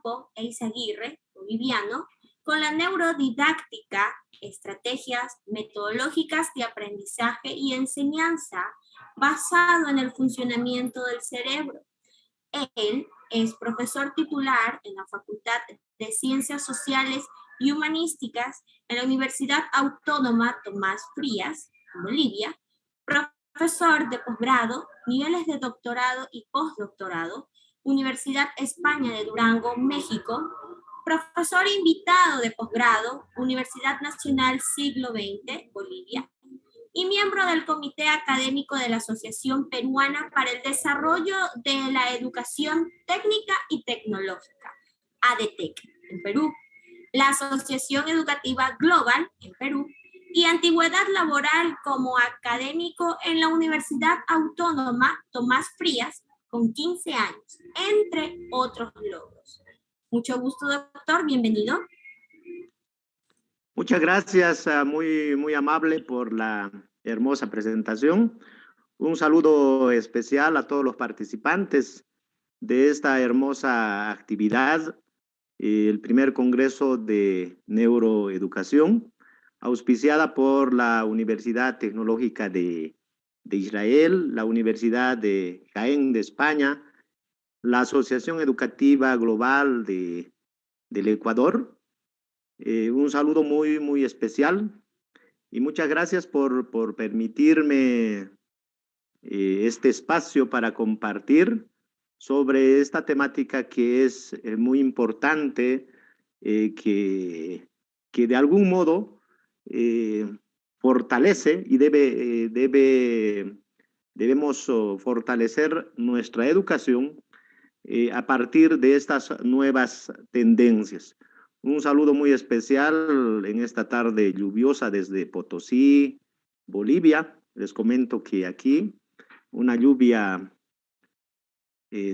Rocco Eizaguirre, boliviano, con la neurodidáctica, estrategias metodológicas de aprendizaje y enseñanza basado en el funcionamiento del cerebro. Él es profesor titular en la Facultad de Ciencias Sociales y Humanísticas en la Universidad Autónoma Tomás Frías, Bolivia, profesor de posgrado, niveles de doctorado y postdoctorado, Universidad España de Durango, México, profesor invitado de posgrado, Universidad Nacional Siglo XX, Bolivia, y miembro del Comité Académico de la Asociación Peruana para el Desarrollo de la Educación Técnica y Tecnológica, ADTEC, en Perú, la Asociación Educativa Global, en Perú, y antigüedad laboral como académico en la Universidad Autónoma Tomás Frías, con 15 años, entre otros logros. Mucho gusto, doctor, bienvenido. Muchas gracias, muy amable por la hermosa presentación. Un saludo especial a todos los participantes de esta hermosa actividad, el primer Congreso de Neuroeducación, auspiciada por la Universidad Tecnológica de Israel, la Universidad de Jaén de España, la Asociación Educativa Global del Ecuador. Un saludo muy especial y muchas gracias por permitirme este espacio para compartir sobre esta temática que es muy importante, que de algún modo fortalece y debemos fortalecer nuestra educación a partir de estas nuevas tendencias. Un saludo muy especial en esta tarde lluviosa desde Potosí, Bolivia. Les comento que aquí una lluvia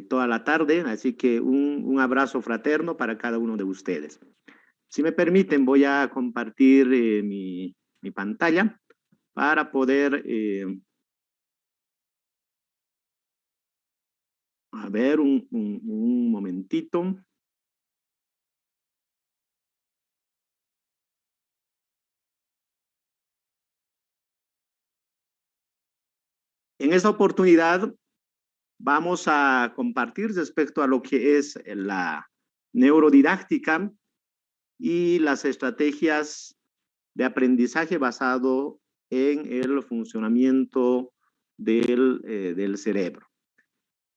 toda la tarde, así que un abrazo fraterno para cada uno de ustedes. Si me permiten, voy a compartir mi pantalla para poder a ver un momentito. En esta oportunidad vamos a compartir respecto a lo que es la neurodidáctica y las estrategias de aprendizaje basado en el funcionamiento del cerebro.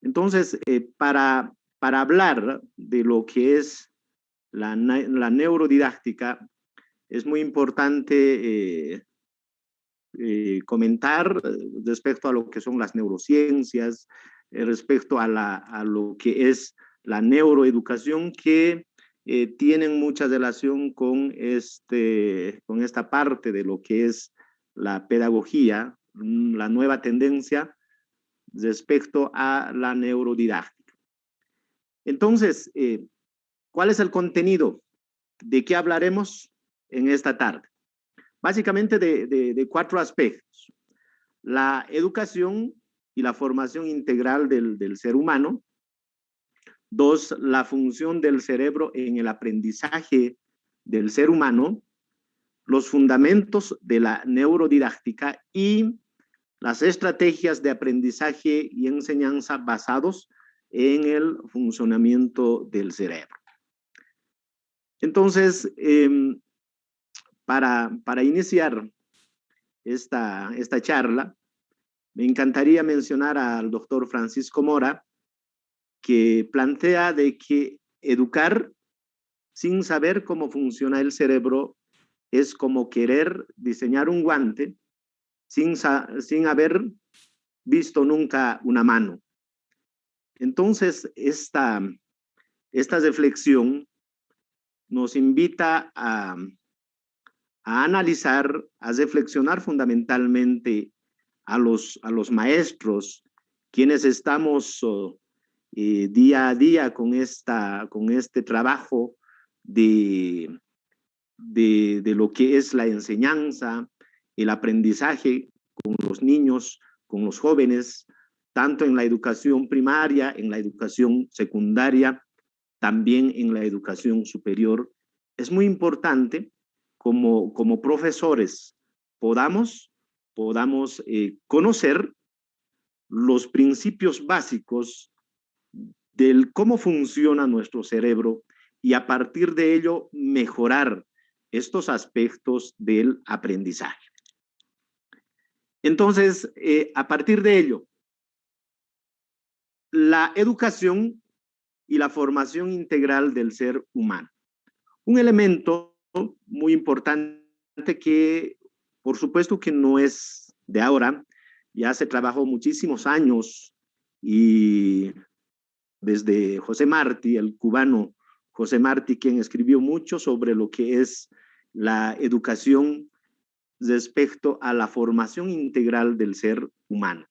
Entonces, para hablar de lo que es la neurodidáctica, es muy importante comentar respecto a lo que son las neurociencias, respecto a lo que es la neuroeducación, que tienen mucha relación con esta parte de lo que es la pedagogía, la nueva tendencia respecto a la neurodidáctica. Entonces, ¿cuál es el contenido? ¿De qué hablaremos en esta tarde? Básicamente de 4 aspectos: la educación y la formación integral del ser humano. 2, la función del cerebro en el aprendizaje del ser humano, los fundamentos de la neurodidáctica y las estrategias de aprendizaje y enseñanza basados en el funcionamiento del cerebro. Entonces, para iniciar esta charla, me encantaría mencionar al doctor Francisco Mora, que plantea de que educar sin saber cómo funciona el cerebro es como querer diseñar un guante sin haber visto nunca una mano. Entonces, esta reflexión nos invita a analizar, a reflexionar fundamentalmente a los maestros, quienes estamos día a día con este trabajo de lo que es la enseñanza, el aprendizaje con los niños, con los jóvenes, tanto en la educación primaria, en la educación secundaria también en la educación superior. Es muy importante como profesores podamos conocer los principios básicos del cómo funciona nuestro cerebro y a partir de ello mejorar estos aspectos del aprendizaje. Entonces, a partir de ello, la educación y la formación integral del ser humano. Un elemento muy importante que, por supuesto que no es de ahora, ya se trabajó muchísimos años y desde José Martí, el cubano José Martí, quien escribió mucho sobre lo que es la educación respecto a la formación integral del ser humano.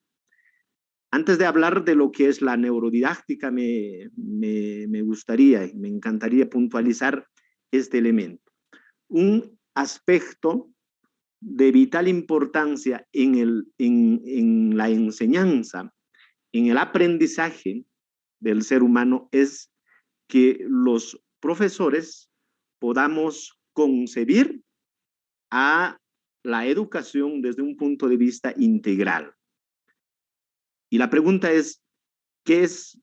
Antes de hablar de lo que es la neurodidáctica, me gustaría, me encantaría puntualizar este elemento. Un aspecto de vital importancia en la enseñanza, en el aprendizaje del ser humano es que los profesores podamos concebir a la educación desde un punto de vista integral. Y la pregunta es,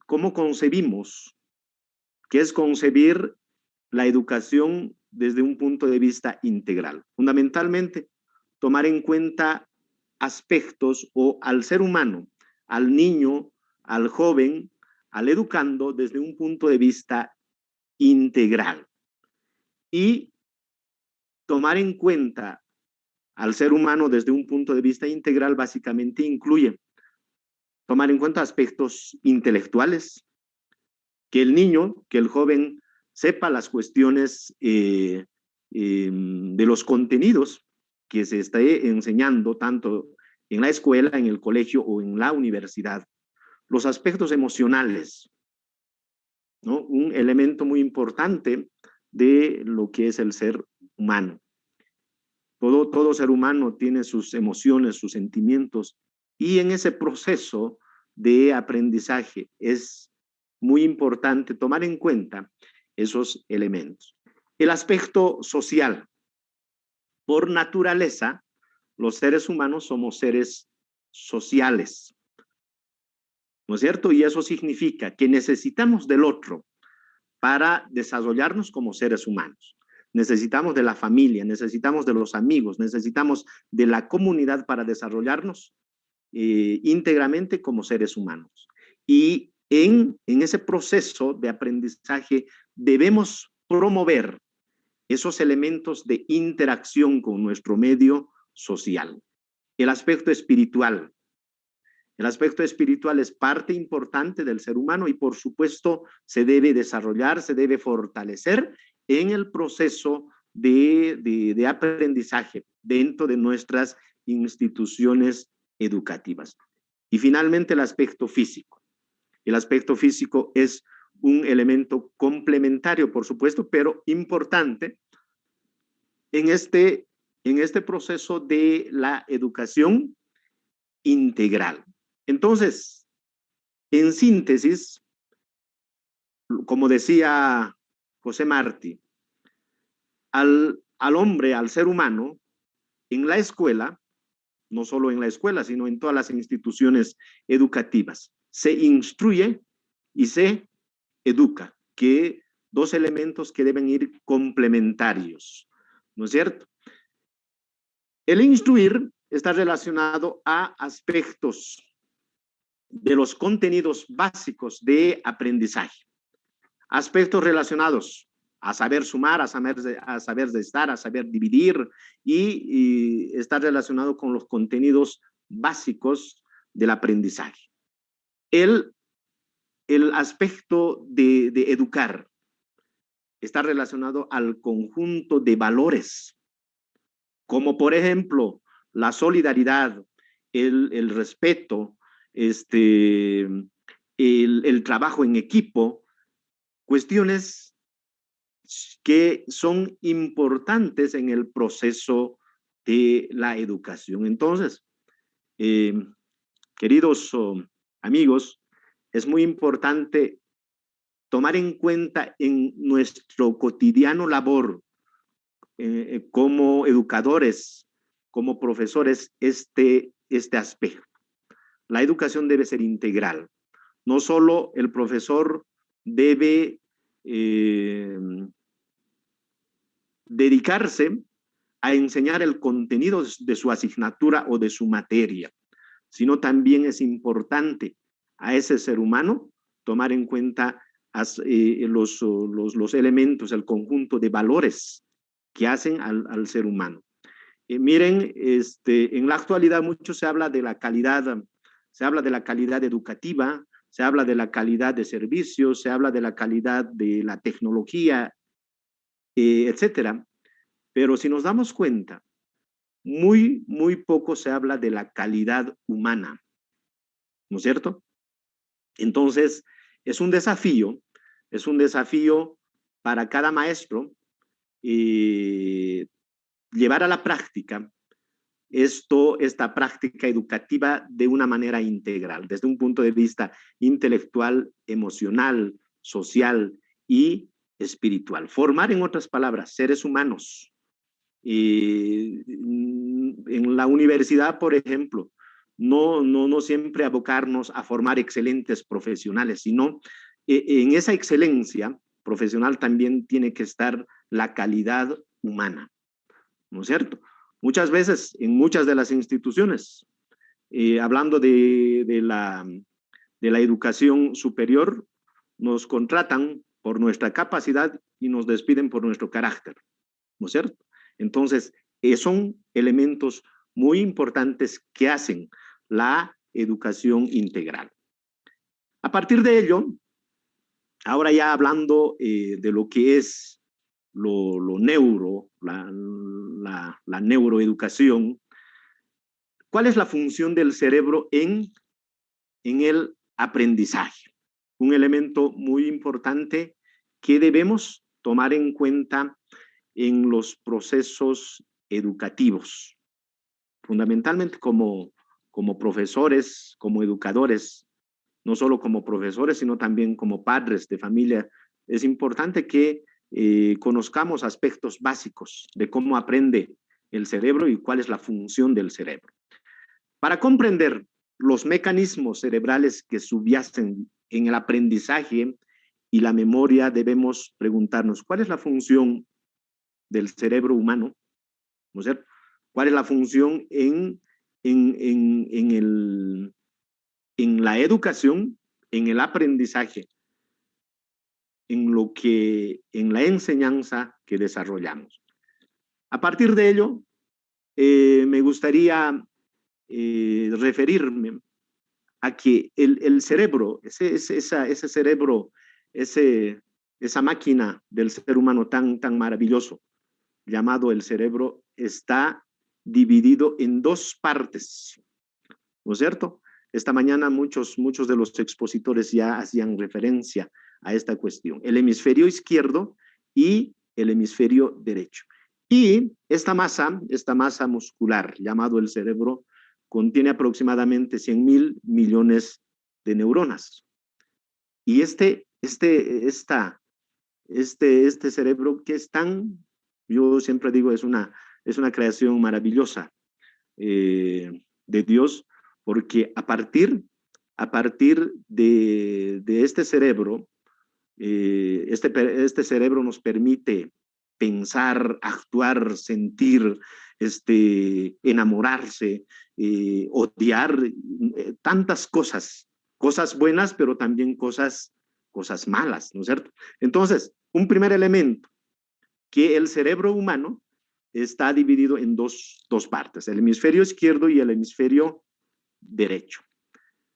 ¿cómo concebimos? ¿Qué es concebir la educación desde un punto de vista integral? Fundamentalmente, tomar en cuenta aspectos o al ser humano, al niño, al joven, al educando desde un punto de vista integral. Y tomar en cuenta al ser humano desde un punto de vista integral básicamente incluye tomar en cuenta aspectos intelectuales, que el niño, que el joven sepa las cuestiones de los contenidos que se está enseñando tanto en la escuela, en el colegio o en la universidad. Los aspectos emocionales, ¿no? Un elemento muy importante de lo que es el ser humano. Todo ser humano tiene sus emociones, sus sentimientos, y en ese proceso de aprendizaje es muy importante tomar en cuenta esos elementos. El aspecto social. Por naturaleza, los seres humanos somos seres sociales, ¿no es cierto? Y eso significa que necesitamos del otro para desarrollarnos como seres humanos. Necesitamos de la familia, necesitamos de los amigos, necesitamos de la comunidad para desarrollarnos íntegramente como seres humanos. Y en ese proceso de aprendizaje debemos promover esos elementos de interacción con nuestro medio social. El aspecto espiritual. El aspecto espiritual es parte importante del ser humano y por supuesto se debe desarrollar, se debe fortalecer en el proceso de aprendizaje dentro de nuestras instituciones educativas. Y finalmente el aspecto físico. El aspecto físico es un elemento complementario, por supuesto, pero importante en este proceso de la educación integral. Entonces, en síntesis, como decía José Martí, al hombre, al ser humano, en la escuela, no solo en la escuela, sino en todas las instituciones educativas, se instruye y se educa, que dos elementos que deben ir complementarios, ¿no es cierto? El instruir está relacionado a aspectos de los contenidos básicos de aprendizaje, aspectos relacionados a saber sumar, a saber restar, a saber dividir y está relacionado con los contenidos básicos del aprendizaje. El aspecto de educar está relacionado al conjunto de valores, como por ejemplo la solidaridad, el respeto, el trabajo en equipo, cuestiones que son importantes en el proceso de la educación. Entonces, queridos amigos, es muy importante tomar en cuenta en nuestro cotidiano labor como educadores, como profesores, este aspecto. La educación debe ser integral. No solo el profesor debe dedicarse a enseñar el contenido de su asignatura o de su materia, sino también es importante a ese ser humano tomar en cuenta los elementos, el conjunto de valores que hacen al ser humano. Miren, en la actualidad mucho se habla de la calidad educativa, se habla de la calidad de servicios, se habla de la calidad de la tecnología, etcétera. Pero si nos damos cuenta, muy poco se habla de la calidad humana, ¿no es cierto? Entonces, es un desafío para cada maestro llevar a la práctica esta práctica educativa de una manera integral, desde un punto de vista intelectual, emocional, social y espiritual. Formar, en otras palabras, seres humanos. En la universidad, por ejemplo, no siempre abocarnos a formar excelentes profesionales, sino en esa excelencia profesional también tiene que estar la calidad humana, ¿no es cierto? Muchas veces, en muchas de las instituciones, hablando de la educación superior, nos contratan por nuestra capacidad y nos despiden por nuestro carácter, ¿no es cierto? Entonces, son elementos muy importantes que hacen la educación integral. A partir de ello, ahora ya hablando de lo que es la neuroeducación, ¿cuál es la función del cerebro en el aprendizaje? Un elemento muy importante que debemos tomar en cuenta en los procesos educativos, fundamentalmente como profesores, como educadores, no solo como profesores, sino también como padres de familia. Es importante que conozcamos aspectos básicos de cómo aprende el cerebro y cuál es la función del cerebro. Para comprender los mecanismos cerebrales que subyacen en el aprendizaje y la memoria, debemos preguntarnos cuál es la función del cerebro humano, ¿no es cierto? ¿Cuál es la función en la educación, en el aprendizaje, en la enseñanza que desarrollamos? A partir de ello, me gustaría referirme a que el cerebro, ese cerebro, esa máquina del ser humano tan maravilloso, llamado el cerebro, está dividido en dos partes, ¿no es cierto? Esta mañana muchos de los expositores ya hacían referencia a esta cuestión, el hemisferio izquierdo y el hemisferio derecho. Y esta masa muscular, llamado el cerebro, contiene aproximadamente 100.000 millones de neuronas. Y este cerebro que es tan, yo siempre digo, es una creación maravillosa de Dios, porque a partir de este cerebro, este cerebro nos permite pensar, actuar, sentir, enamorarse, odiar, tantas cosas buenas, pero también cosas malas, ¿no es cierto? Entonces, un primer elemento, que el cerebro humano está dividido en dos partes, el hemisferio izquierdo y el hemisferio derecho.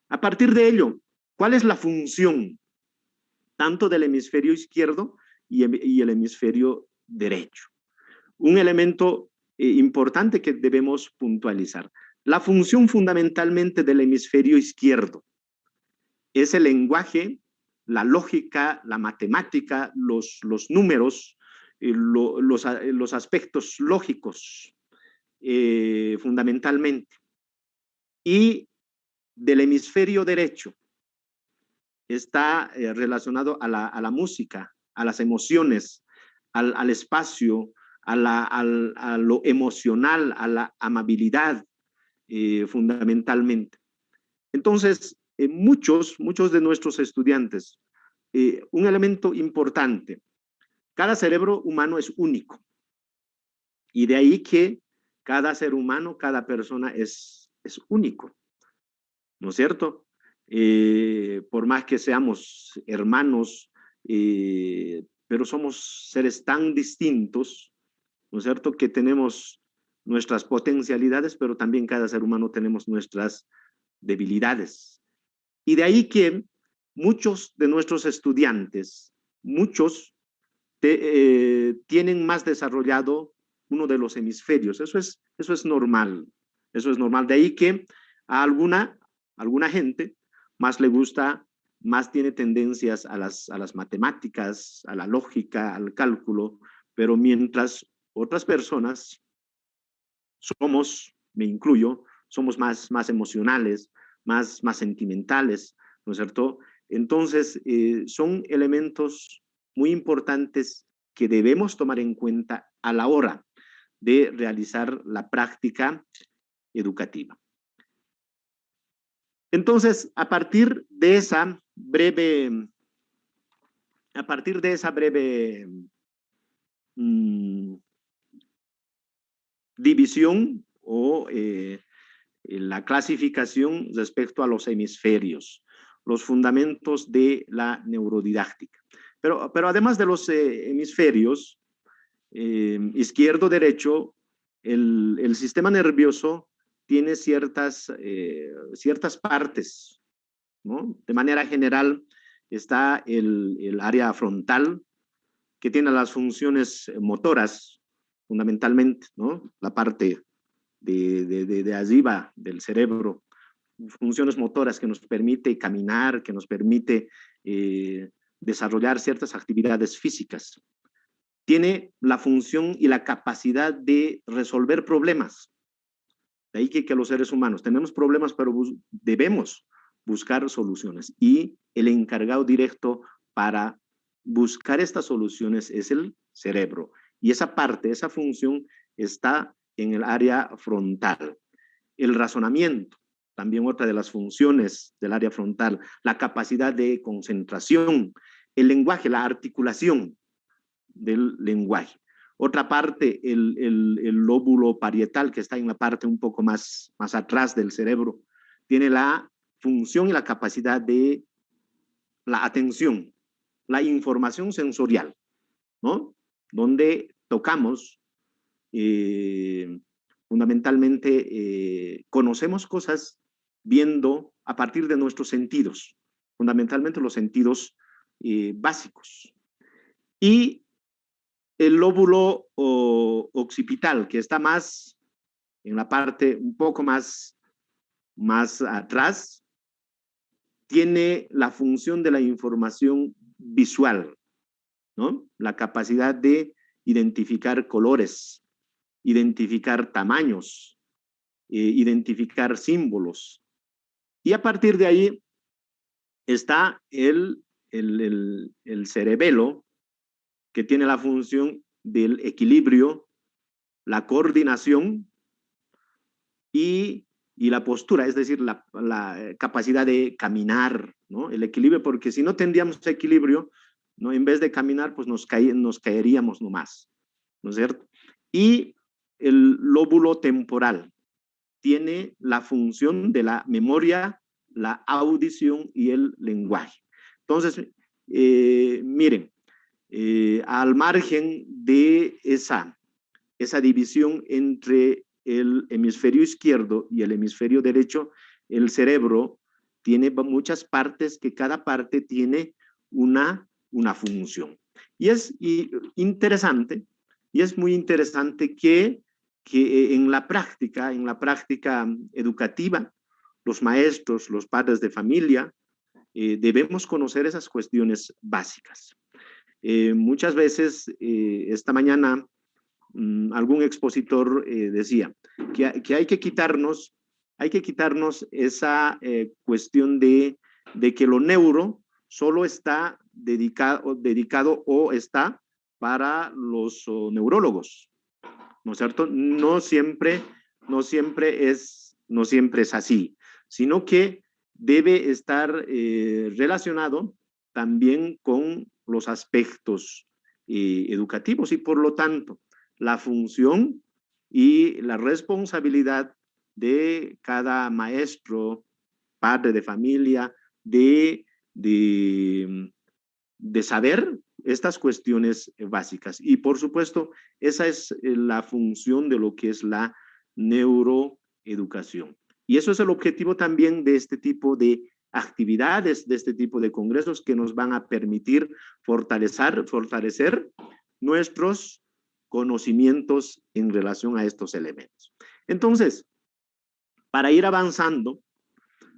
A partir de ello, ¿cuál es la función tanto del hemisferio izquierdo y el hemisferio derecho? Un elemento importante que debemos puntualizar. La función fundamentalmente del hemisferio izquierdo es el lenguaje, la lógica, la matemática, los números, los aspectos lógicos, fundamentalmente. y del hemisferio derecho está relacionado a la música, a las emociones, al espacio, a lo emocional, a la amabilidad, fundamentalmente. Entonces, muchos de nuestros estudiantes, un elemento importante, cada cerebro humano es único. Y de ahí que cada ser humano, cada persona es único, ¿no es cierto? Por más que seamos hermanos, pero somos seres tan distintos, ¿no es cierto? Que tenemos nuestras potencialidades, pero también cada ser humano tenemos nuestras debilidades. Y de ahí que muchos de nuestros estudiantes, muchos tienen más desarrollado uno de los hemisferios. Eso es normal. Eso es normal. De ahí que a alguna gente más le gusta, más tiene tendencias a las matemáticas, a la lógica, al cálculo, pero mientras otras personas somos, me incluyo, somos más emocionales, más sentimentales, ¿no es cierto? Entonces, son elementos muy importantes que debemos tomar en cuenta a la hora de realizar la práctica educativa. Entonces, a partir de esa breve división o la clasificación respecto a los hemisferios, los fundamentos de la neurodidáctica. Pero además de los hemisferios, izquierdo, derecho, el sistema nervioso tiene ciertas partes, ¿no? De manera general está el área frontal, que tiene las funciones motoras, fundamentalmente, ¿no? La parte de arriba del cerebro, funciones motoras que nos permite caminar, que nos permite desarrollar ciertas actividades físicas. Tiene la función y la capacidad de resolver problemas. De ahí que los seres humanos tenemos problemas, pero debemos buscar soluciones. Y el encargado directo para buscar estas soluciones es el cerebro. Y esa parte, esa función está en el área frontal. El razonamiento, también otra de las funciones del área frontal, la capacidad de concentración, el lenguaje, la articulación del lenguaje. Otra parte, el lóbulo parietal, que está en la parte un poco más atrás del cerebro, tiene la función y la capacidad de la atención, la información sensorial, ¿no? Donde tocamos, fundamentalmente conocemos cosas viendo a partir de nuestros sentidos, fundamentalmente los sentidos básicos. Y el lóbulo occipital, que está más en la parte un poco más atrás, tiene la función de la información visual, ¿no? La capacidad de identificar colores, identificar tamaños, identificar símbolos. Y a partir de ahí está el cerebelo, que tiene la función del equilibrio, la coordinación y la postura, es decir, la capacidad de caminar, ¿no? El equilibrio, porque si no tendríamos equilibrio, ¿no? En vez de caminar, pues nos caeríamos nomás, ¿no es cierto? Y el lóbulo temporal tiene la función de la memoria, la audición y el lenguaje. Entonces, miren, al margen de esa división entre el hemisferio izquierdo y el hemisferio derecho, el cerebro tiene muchas partes que cada parte tiene una función. Y es interesante, y es muy interesante que en la práctica educativa, los maestros, los padres de familia, debemos conocer esas cuestiones básicas. Muchas veces, esta mañana, algún expositor decía que hay que quitarnos esa cuestión de que lo neuro solo está dedicado o está para los neurólogos, ¿no es cierto? No siempre es así, sino que debe estar relacionado también con los aspectos educativos y por lo tanto la función y la responsabilidad de cada maestro, padre de familia, de saber estas cuestiones básicas. Y por supuesto, esa es la función de lo que es la neuroeducación. Y eso es el objetivo también de este tipo de actividades, de este tipo de congresos que nos van a permitir fortalecer nuestros conocimientos en relación a estos elementos. Entonces, para ir avanzando,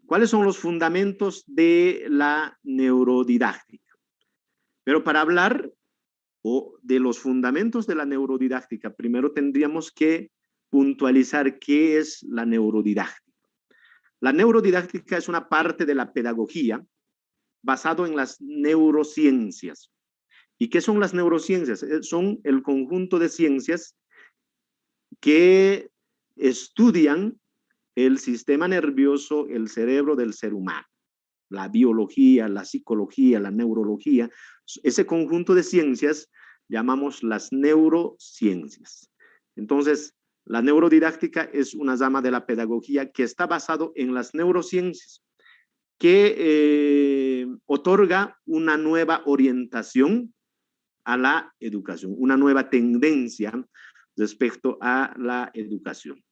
¿cuáles son los fundamentos de la neurodidáctica? Pero para hablar de los fundamentos de la neurodidáctica, primero tendríamos que puntualizar qué es la neurodidáctica. La neurodidáctica es una parte de la pedagogía basado en las neurociencias. ¿Y qué son las neurociencias? Son el conjunto de ciencias que estudian el sistema nervioso, el cerebro del ser humano. La biología, la psicología, la neurología, ese conjunto de ciencias llamamos las neurociencias. Entonces, la neurodidáctica es una rama de la pedagogía que está basado en las neurociencias, que otorga una nueva orientación a la educación, una nueva tendencia respecto a la educación.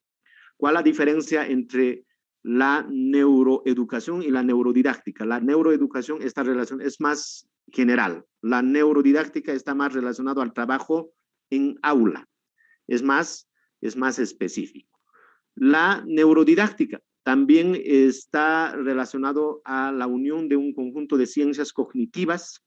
¿Cuál es la diferencia entre la neuroeducación y la neurodidáctica? La neuroeducación, esta relación es más general. La neurodidáctica está más relacionado al trabajo en aula. Es más específico. La neurodidáctica también está relacionado a la unión de un conjunto de ciencias cognitivas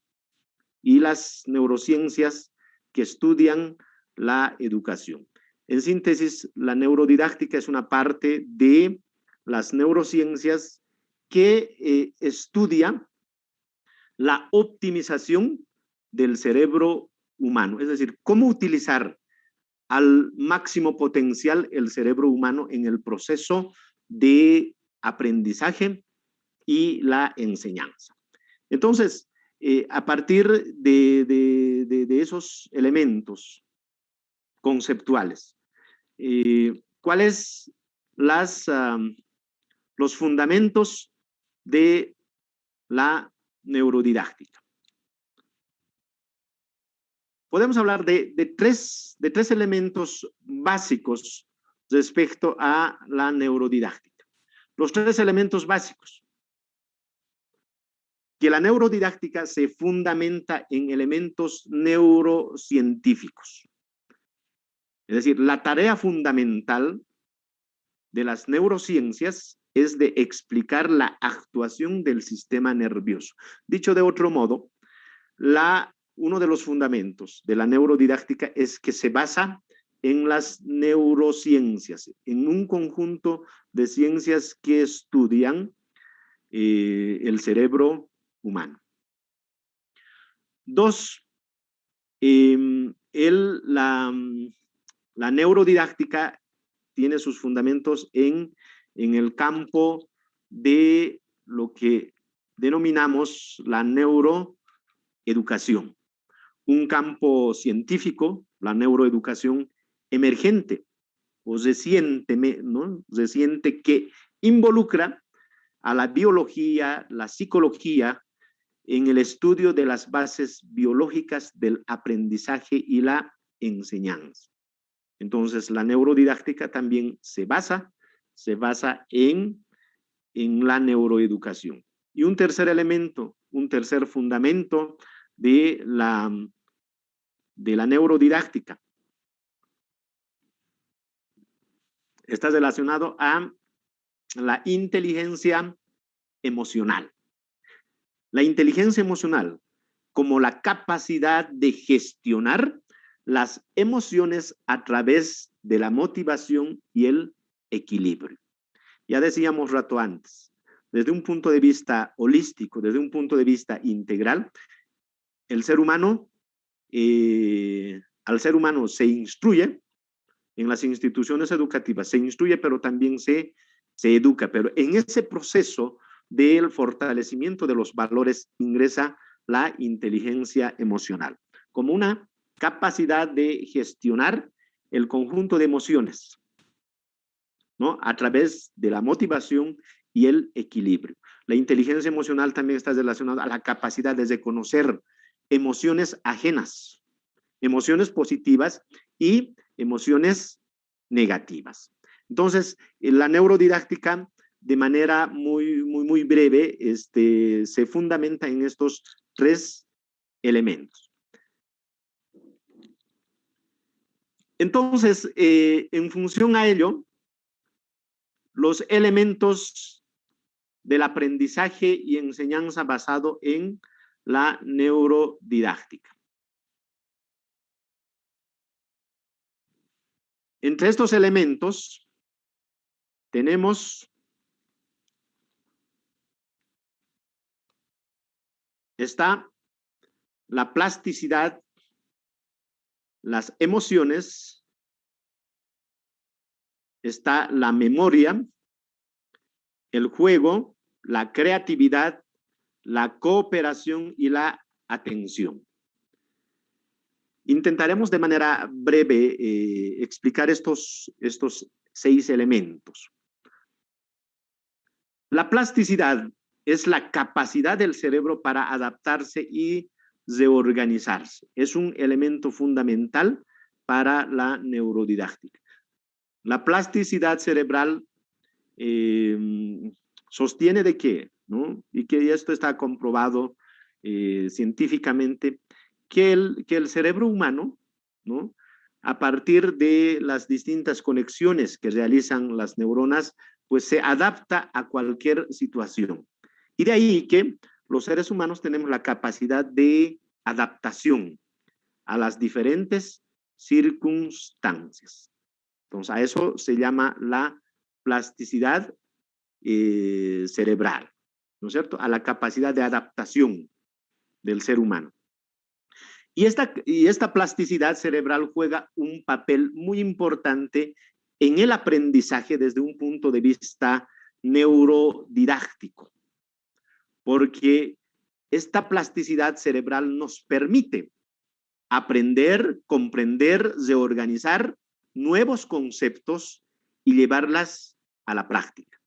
y las neurociencias que estudian la educación. En síntesis, la neurodidáctica es una parte de las neurociencias que estudia la optimización del cerebro humano, es decir, cómo utilizar al máximo potencial el cerebro humano en el proceso de aprendizaje y la enseñanza. Entonces, a partir de esos elementos conceptuales, ¿cuáles los fundamentos de la neurodidáctica? Podemos hablar de tres elementos básicos respecto a la neurodidáctica. Los tres elementos básicos. Que la neurodidáctica se fundamenta en elementos neurocientíficos. Es decir, la tarea fundamental de las neurociencias es de explicar la actuación del sistema nervioso. Dicho de otro modo, uno de los fundamentos de la neurodidáctica es que se basa en las neurociencias, en un conjunto de ciencias que estudian el cerebro humano. Dos, la neurodidáctica tiene sus fundamentos en el campo de lo que denominamos la neuroeducación, un campo científico, la neuroeducación emergente o reciente, ¿no? Reciente, que involucra a la biología, la psicología, en el estudio de las bases biológicas del aprendizaje y la enseñanza. Entonces, la neurodidáctica también se basa en la neuroeducación. Y un tercer elemento, un tercer fundamento de la neurodidáctica está relacionado a la inteligencia emocional. La inteligencia emocional como la capacidad de gestionar las emociones a través de la motivación y el equilibrio. Ya decíamos rato antes, desde un punto de vista holístico, desde un punto de vista integral, el ser humano, al ser humano se instruye en las instituciones educativas, se instruye, pero también se educa. Pero en ese proceso del fortalecimiento de los valores ingresa la inteligencia emocional, como una capacidad de gestionar el conjunto de emociones, ¿no? A través de la motivación y el equilibrio. La inteligencia emocional también está relacionada a la capacidad de reconocer emociones ajenas, emociones positivas y emociones negativas. Entonces, la neurodidáctica, de manera muy breve, se fundamenta en estos tres elementos. Entonces, en función a ello, los elementos del aprendizaje y enseñanza basado en la neurodidáctica. Entre estos elementos tenemos está la plasticidad, las emociones, está la memoria, el juego, la creatividad, la cooperación y la atención. Intentaremos de manera breve explicar estos 6 elementos. La plasticidad es la capacidad del cerebro para adaptarse y reorganizarse. Es un elemento fundamental para la neurodidáctica. La plasticidad cerebral sostiene de qué, ¿no? Y que esto está comprobado científicamente, que el cerebro humano, ¿no? A partir de las distintas conexiones que realizan las neuronas, pues se adapta a cualquier situación. Y de ahí que los seres humanos tenemos la capacidad de adaptación a las diferentes circunstancias. Entonces, a eso se llama la plasticidad cerebral, ¿no es cierto? A la capacidad de adaptación del ser humano. Y esta plasticidad cerebral juega un papel muy importante en el aprendizaje desde un punto de vista neurodidáctico, porque esta plasticidad cerebral nos permite aprender, comprender, reorganizar nuevos conceptos y llevarlas a la práctica.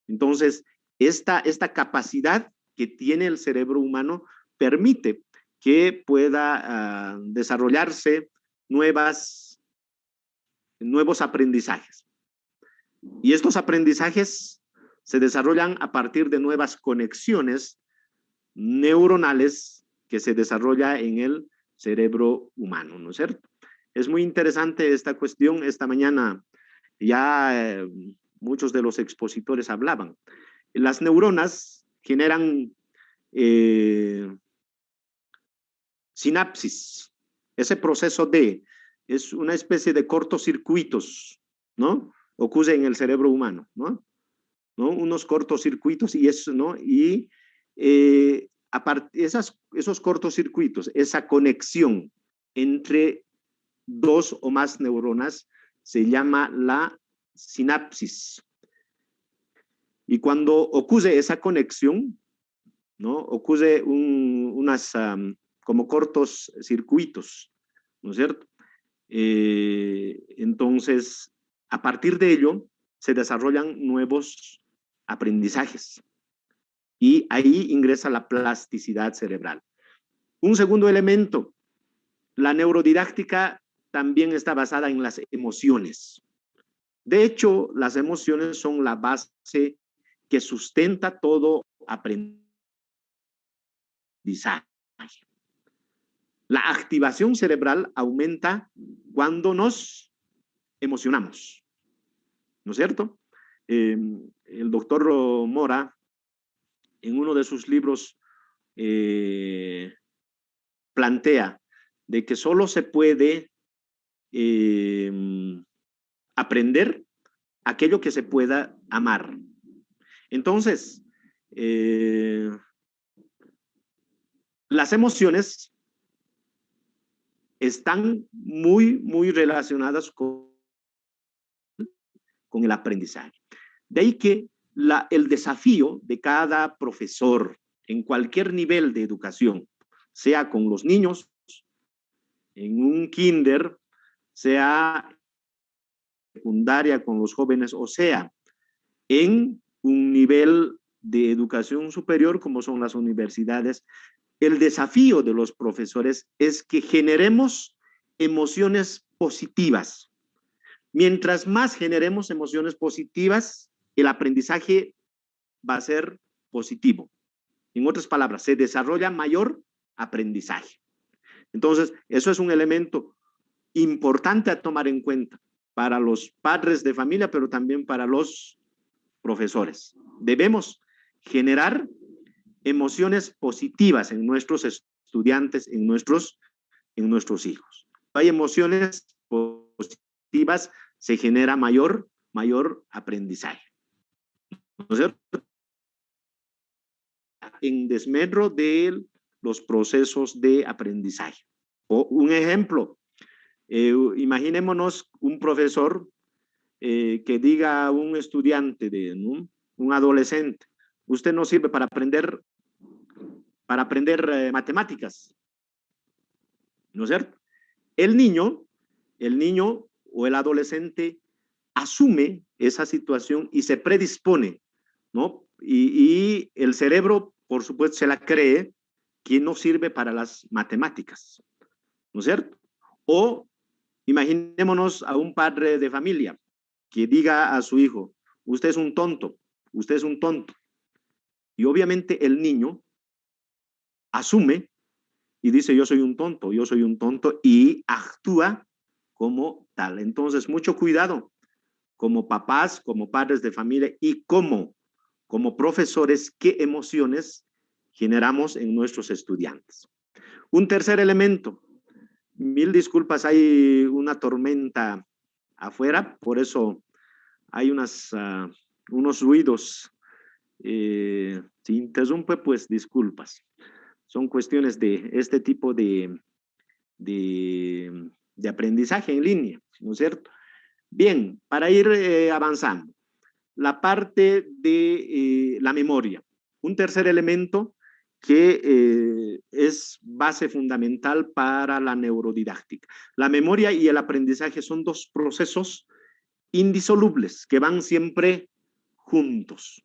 Entonces, esta capacidad que tiene el cerebro humano permite que pueda desarrollarse nuevos aprendizajes. Y estos aprendizajes se desarrollan a partir de nuevas conexiones neuronales que se desarrolla en el cerebro humano, ¿no es cierto? Es muy interesante esta cuestión. Esta mañana ya muchos de los expositores hablaban. Las neuronas generan sinapsis. Ese proceso es una especie de cortocircuitos, ¿no? Ocurre en el cerebro humano, ¿no? Unos cortocircuitos y eso, ¿no? Y esos cortocircuitos, esa conexión entre dos o más neuronas se llama la sinapsis. Y cuando ocurre esa conexión, ¿no? Ocurre como cortos circuitos, ¿no es cierto? Entonces, a partir de ello, se desarrollan nuevos aprendizajes. Y ahí ingresa la plasticidad cerebral. Un segundo elemento, la neurodidáctica también está basada en las emociones. De hecho, las emociones son la base que sustenta todo aprendizaje. La activación cerebral aumenta cuando nos emocionamos, ¿no es cierto? El doctor Mora, en uno de sus libros, plantea de que solo se puede aprender aquello que se pueda amar. Entonces, las emociones están muy relacionadas con el aprendizaje. De ahí que el desafío de cada profesor en cualquier nivel de educación, sea con los niños, en un kinder, sea secundaria con los jóvenes, o sea, en un nivel de educación superior como son las universidades, el desafío de los profesores es que generemos emociones positivas. Mientras más generemos emociones positivas, el aprendizaje va a ser positivo. En otras palabras, se desarrolla mayor aprendizaje. Entonces, eso es un elemento importante a tomar en cuenta para los padres de familia, pero también para los profesores. Debemos generar emociones positivas en nuestros estudiantes, en nuestros hijos. Hay emociones positivas, se genera mayor aprendizaje. ¿No es cierto? En desmedro de los procesos de aprendizaje. O un ejemplo, imaginémonos un profesor que diga a un estudiante, un adolescente, usted no sirve para aprender matemáticas, ¿no es cierto? El niño o el adolescente asume esa situación y se predispone, ¿no? Y el cerebro, por supuesto, se la cree que no sirve para las matemáticas, ¿no es cierto? O imaginémonos a un padre de familia que diga a su hijo, usted es un tonto, usted es un tonto. Y obviamente el niño asume y dice, yo soy un tonto, y actúa como tal. Entonces, mucho cuidado como papás, como padres de familia y como profesores, qué emociones generamos en nuestros estudiantes. Un tercer elemento, mil disculpas, hay una tormenta afuera, por eso hay unos ruidos. Si interrumpe, pues disculpas. Son cuestiones de este tipo de aprendizaje en línea, ¿no es cierto? Bien, para ir avanzando, la parte de la memoria. Un tercer elemento que es base fundamental para la neurodidáctica. La memoria y el aprendizaje son dos procesos indisolubles que van siempre juntos.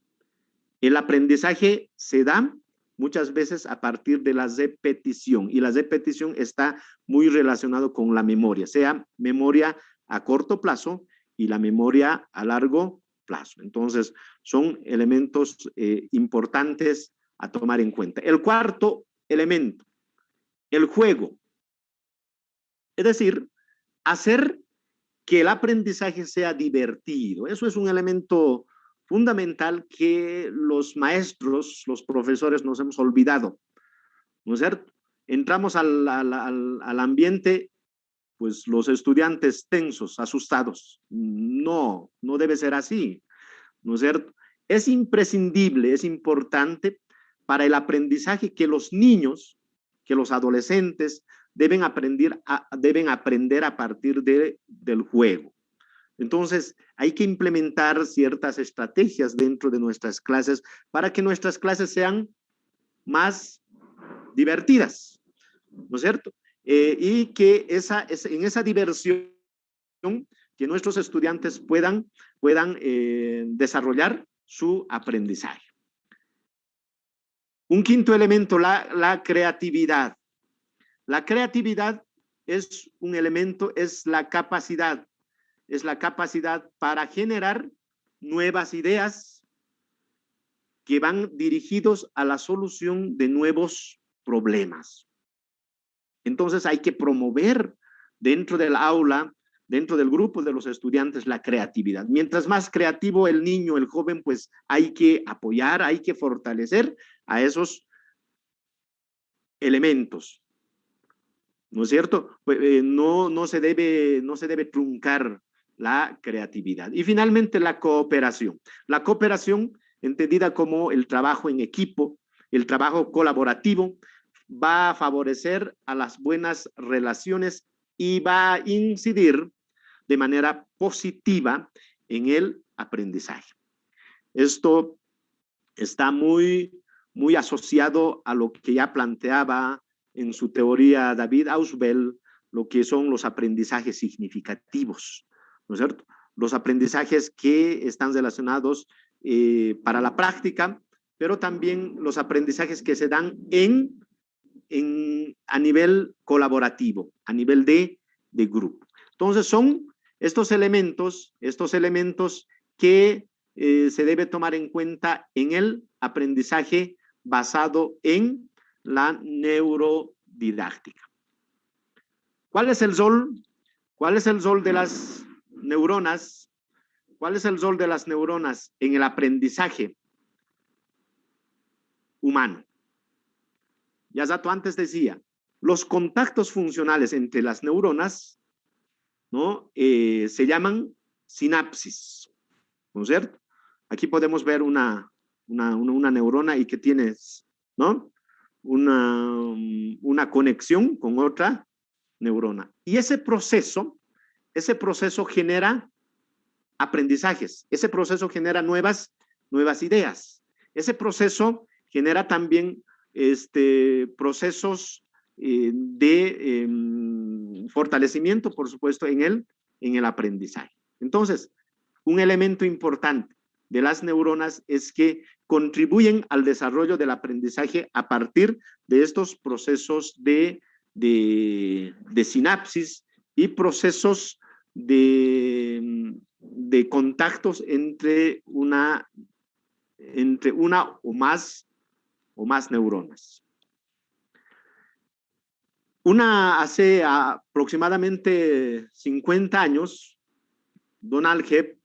El aprendizaje se da muchas veces a partir de la repetición, y la repetición está muy relacionado con la memoria, sea memoria a corto plazo y la memoria a largo plazo. Entonces, son elementos importantes a tomar en cuenta. El cuarto elemento, el juego. Es decir, hacer que el aprendizaje sea divertido. Eso es un elemento fundamental que los maestros, los profesores nos hemos olvidado, ¿no es cierto? Entramos al ambiente, pues los estudiantes tensos, asustados. No debe ser así, ¿no es cierto? Es imprescindible, es importante para el aprendizaje que los niños, que los adolescentes deben aprender a partir del juego. Entonces, hay que implementar ciertas estrategias dentro de nuestras clases para que nuestras clases sean más divertidas, ¿no es cierto? Y que en esa diversión que nuestros estudiantes puedan desarrollar su aprendizaje. Un quinto elemento, la creatividad. La creatividad es un elemento, es la capacidad para generar nuevas ideas que van dirigidos a la solución de nuevos problemas. Entonces hay que promover dentro del aula, dentro del grupo de los estudiantes, la creatividad. Mientras más creativo el niño, el joven, pues hay que apoyar, hay que fortalecer a esos elementos. ¿No es cierto? Pues, no se debe truncar la creatividad. Y finalmente la cooperación. La cooperación entendida como el trabajo en equipo, el trabajo colaborativo, va a favorecer a las buenas relaciones y va a incidir de manera positiva en el aprendizaje. Esto está muy asociado a lo que ya planteaba en su teoría David Ausubel, lo que son los aprendizajes significativos, ¿no es cierto? Los aprendizajes que están relacionados para la práctica, pero también los aprendizajes que se dan a nivel colaborativo, a nivel de grupo. Entonces son estos elementos que se debe tomar en cuenta en el aprendizaje basado en la neurodidáctica. ¿Cuál es el rol? ¿Cuál es el rol de las neuronas? ¿Cuál es el rol de las neuronas en el aprendizaje humano? Ya Zato antes decía, los contactos funcionales entre las neuronas, ¿no? Se llaman sinapsis, ¿no es cierto? Aquí podemos ver una neurona y que tiene, ¿no? Una conexión con otra neurona. Y ese proceso genera aprendizajes, ese proceso genera nuevas ideas, ese proceso genera también procesos de fortalecimiento, por supuesto, en el aprendizaje. Entonces, un elemento importante de las neuronas es que contribuyen al desarrollo del aprendizaje a partir de estos procesos de sinapsis y procesos de contactos entre una o más neuronas. Hace aproximadamente 50 años, Donald Hebb,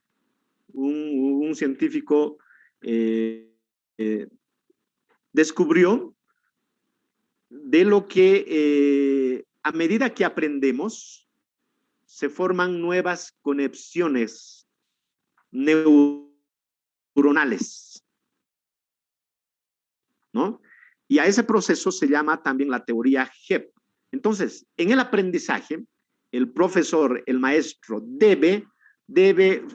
un científico, descubrió de lo que a medida que aprendemos se forman nuevas conexiones neuronales, ¿no? Y a ese proceso se llama también la teoría Hebb. Entonces, en el aprendizaje, el profesor, el maestro, debe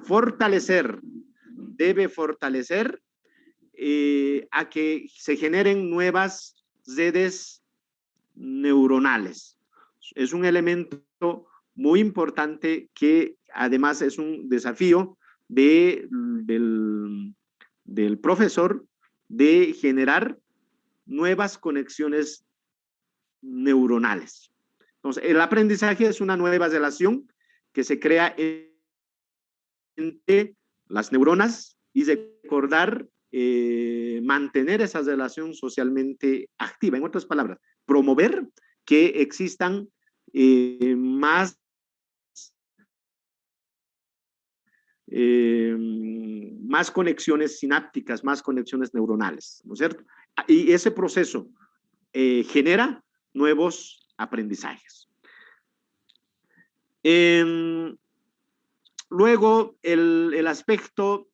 fortalecer a que se generen nuevas redes neuronales. Es un elemento muy importante que además es un desafío del profesor de generar nuevas conexiones neuronales. Entonces, el aprendizaje es una nueva relación que se crea entre las neuronas y recordar, mantener esa relación socialmente activa. En otras palabras, promover que existan más conexiones sinápticas, más conexiones neuronales, ¿no es cierto? Y ese proceso genera nuevos aprendizajes. Luego, el aspecto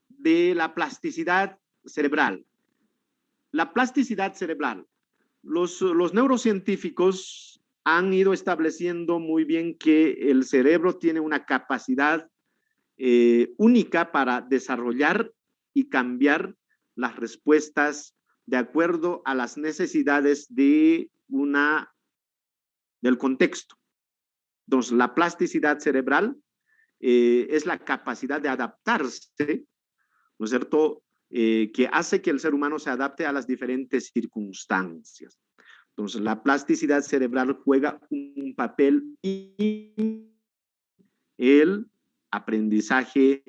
de la plasticidad cerebral. La plasticidad cerebral. Los neurocientíficos han ido estableciendo muy bien que el cerebro tiene una capacidad única para desarrollar y cambiar las respuestas de acuerdo a las necesidades del contexto. Entonces, la plasticidad cerebral es la capacidad de adaptarse, ¿no es cierto?, que hace que el ser humano se adapte a las diferentes circunstancias. Entonces, la plasticidad cerebral juega un papel en el aprendizaje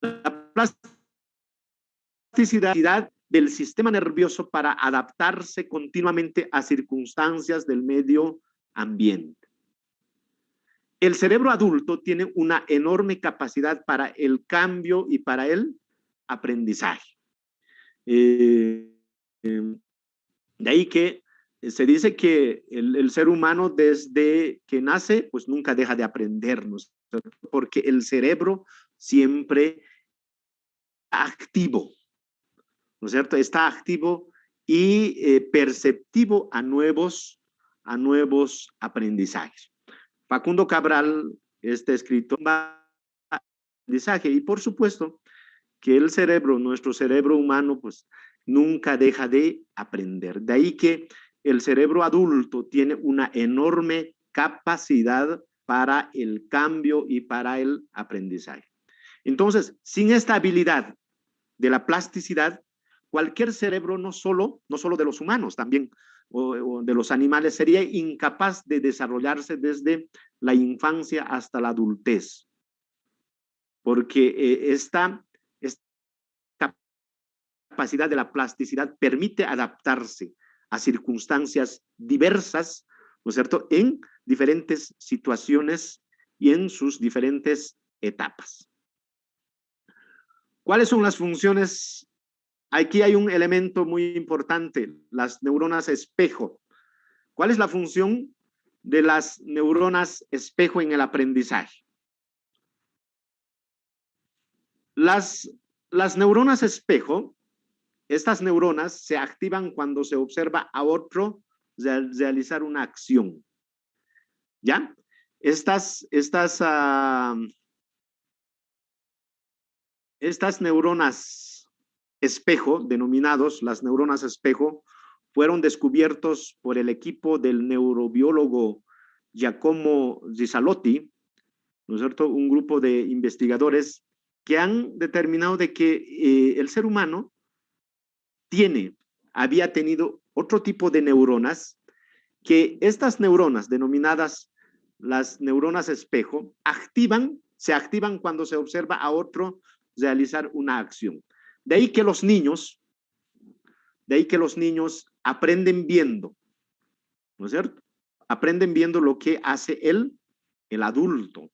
la plasticidad del sistema nervioso para adaptarse continuamente a circunstancias del medio ambiente. El cerebro adulto tiene una enorme capacidad para el cambio y para el aprendizaje. De ahí que se dice que el ser humano desde que nace, pues nunca deja de aprender, ¿no es cierto? Porque el cerebro siempre está activo, ¿no es cierto? Está activo y perceptivo a nuevos aprendizajes. Facundo Cabral, este escritor, aprendizaje, y por supuesto que el cerebro, nuestro cerebro humano, pues nunca deja de aprender. De ahí que el cerebro adulto tiene una enorme capacidad para el cambio y para el aprendizaje. Entonces, sin esta habilidad de la plasticidad, cualquier cerebro, no solo de los humanos, también o de los animales, sería incapaz de desarrollarse desde la infancia hasta la adultez, porque esta capacidad de la plasticidad permite adaptarse a circunstancias diversas, ¿no es cierto?, en diferentes situaciones y en sus diferentes etapas. ¿Cuáles son las funciones? Aquí hay un elemento muy importante, las neuronas espejo. ¿Cuál es la función de las neuronas espejo en el aprendizaje? Las neuronas espejo, estas neuronas se activan cuando se observa a otro realizar una acción. ¿Ya? Estas neuronas espejo, denominados las neuronas espejo, fueron descubiertos por el equipo del neurobiólogo Giacomo Rizalotti, ¿no es cierto? Un grupo de investigadores que han determinado de que el ser humano había tenido otro tipo de neuronas, que estas neuronas, denominadas las neuronas espejo, se activan cuando se observa a otro realizar una acción. De ahí que los niños aprenden viendo, ¿no es cierto? Aprenden viendo lo que hace el adulto,